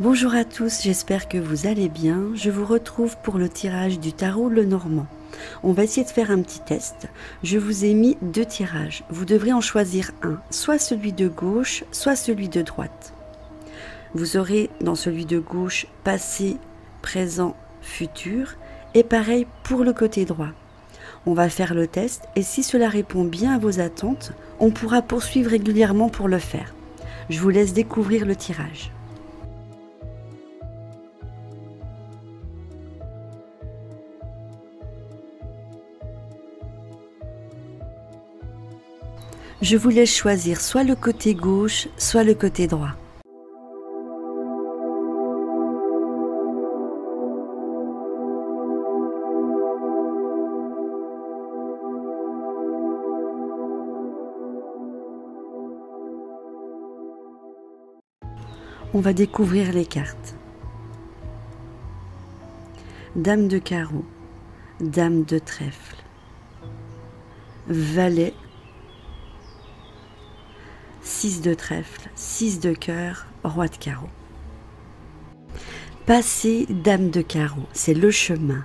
Bonjour à tous, j'espère que vous allez bien. Je vous retrouve pour le tirage du tarot Lenormand. On va essayer de faire un petit test. Je vous ai mis 2 tirages. Vous devrez en choisir un, soit celui de gauche, soit celui de droite. Vous aurez dans celui de gauche passé, présent, futur, et pareil pour le côté droit. On va faire le test et si cela répond bien à vos attentes, on pourra poursuivre régulièrement pour le faire. Je vous laisse découvrir le tirage. Je vous laisse choisir soit le côté gauche, soit le côté droit. On va découvrir les cartes. Dame de carreau, dame de trèfle, valet, 6 de trèfle, 6 de cœur, roi de carreau. Passé, dame de carreau, c'est le chemin.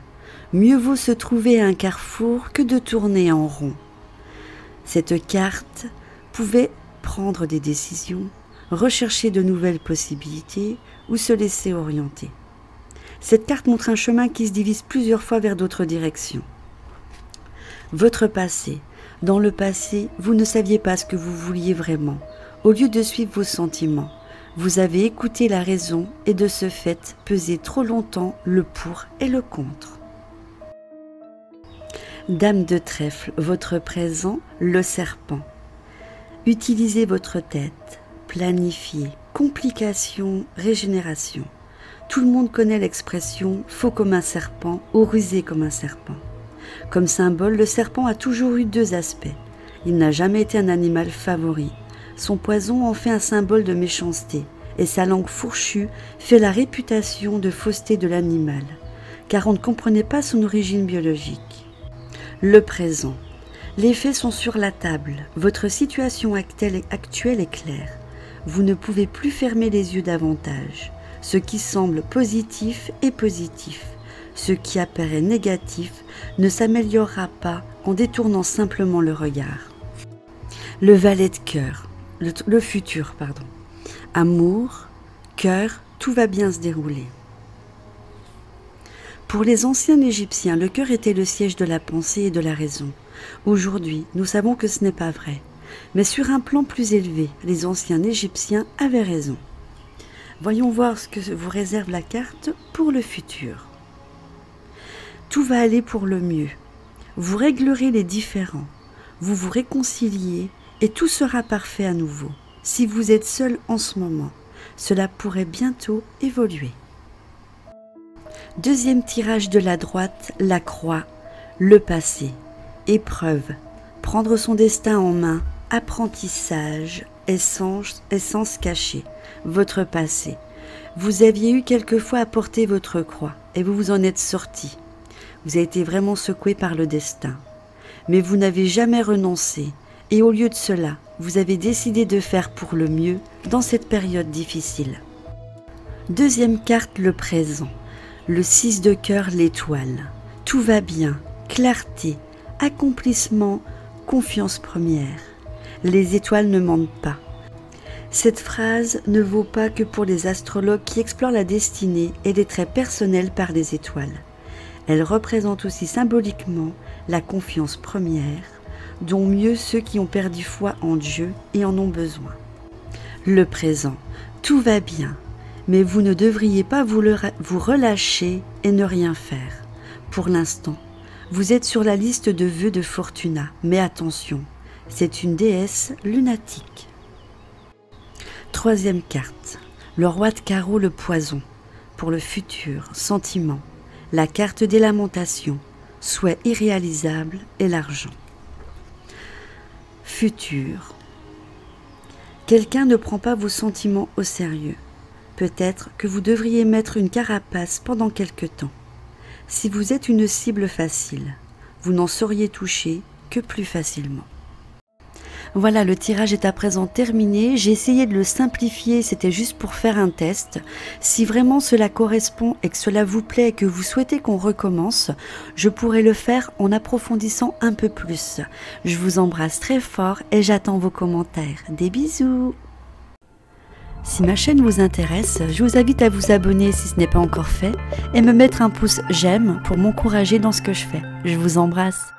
Mieux vaut se trouver à un carrefour que de tourner en rond. Cette carte pouvait prendre des décisions, rechercher de nouvelles possibilités ou se laisser orienter. Cette carte montre un chemin qui se divise plusieurs fois vers d'autres directions. Votre passé. Dans le passé, vous ne saviez pas ce que vous vouliez vraiment. Au lieu de suivre vos sentiments, vous avez écouté la raison et de ce fait pesé trop longtemps le pour et le contre. Dame de trèfle, votre présent, le serpent. Utilisez votre tête, planifiez, complications, régénération. Tout le monde connaît l'expression « faux comme un serpent » ou « rusé comme un serpent ». Comme symbole, le serpent a toujours eu 2 aspects. Il n'a jamais été un animal favori. Son poison en fait un symbole de méchanceté et sa langue fourchue fait la réputation de fausseté de l'animal, car on ne comprenait pas son origine biologique. Le présent. Les faits sont sur la table. Votre situation actuelle est claire. Vous ne pouvez plus fermer les yeux davantage. Ce qui semble positif est positif. Ce qui apparaît négatif ne s'améliorera pas en détournant simplement le regard. Le valet de cœur, le futur, pardon. Amour, cœur, tout va bien se dérouler. Pour les anciens Égyptiens, le cœur était le siège de la pensée et de la raison. Aujourd'hui, nous savons que ce n'est pas vrai. Mais sur un plan plus élevé, les anciens Égyptiens avaient raison. Voyons voir ce que vous réserve la carte pour le futur. Tout va aller pour le mieux. Vous réglerez les différends, vous vous réconciliez et tout sera parfait à nouveau. Si vous êtes seul en ce moment, cela pourrait bientôt évoluer. Deuxième tirage de la droite, la croix, le passé, épreuve, prendre son destin en main, apprentissage, essence cachée, votre passé. Vous aviez eu quelquefois à porter votre croix et vous vous en êtes sorti. Vous avez été vraiment secoué par le destin. Mais vous n'avez jamais renoncé et au lieu de cela, vous avez décidé de faire pour le mieux dans cette période difficile. Deuxième carte, le présent. Le 6 de cœur, l'étoile. Tout va bien, clarté, accomplissement, confiance première. Les étoiles ne mentent pas. Cette phrase ne vaut pas que pour les astrologues qui explorent la destinée et les traits personnels par les étoiles. Elle représente aussi symboliquement la confiance première, dont mieux ceux qui ont perdu foi en Dieu et en ont besoin. Le présent, tout va bien, mais vous ne devriez pas vous relâcher et ne rien faire. Pour l'instant, vous êtes sur la liste de vœux de Fortuna, mais attention, c'est une déesse lunatique. Troisième carte, le roi de carreau, le poison, pour le futur, sentiment, la carte des lamentations, souhait irréalisable et l'argent. Futur. Quelqu'un ne prend pas vos sentiments au sérieux. Peut-être que vous devriez mettre une carapace pendant quelque temps. Si vous êtes une cible facile, vous n'en seriez touché que plus facilement. Voilà, le tirage est à présent terminé. J'ai essayé de le simplifier, c'était juste pour faire un test. Si vraiment cela correspond et que cela vous plaît et que vous souhaitez qu'on recommence, je pourrai le faire en approfondissant un peu plus. Je vous embrasse très fort et j'attends vos commentaires. Des bisous! Si ma chaîne vous intéresse, je vous invite à vous abonner si ce n'est pas encore fait et me mettre un pouce j'aime pour m'encourager dans ce que je fais. Je vous embrasse.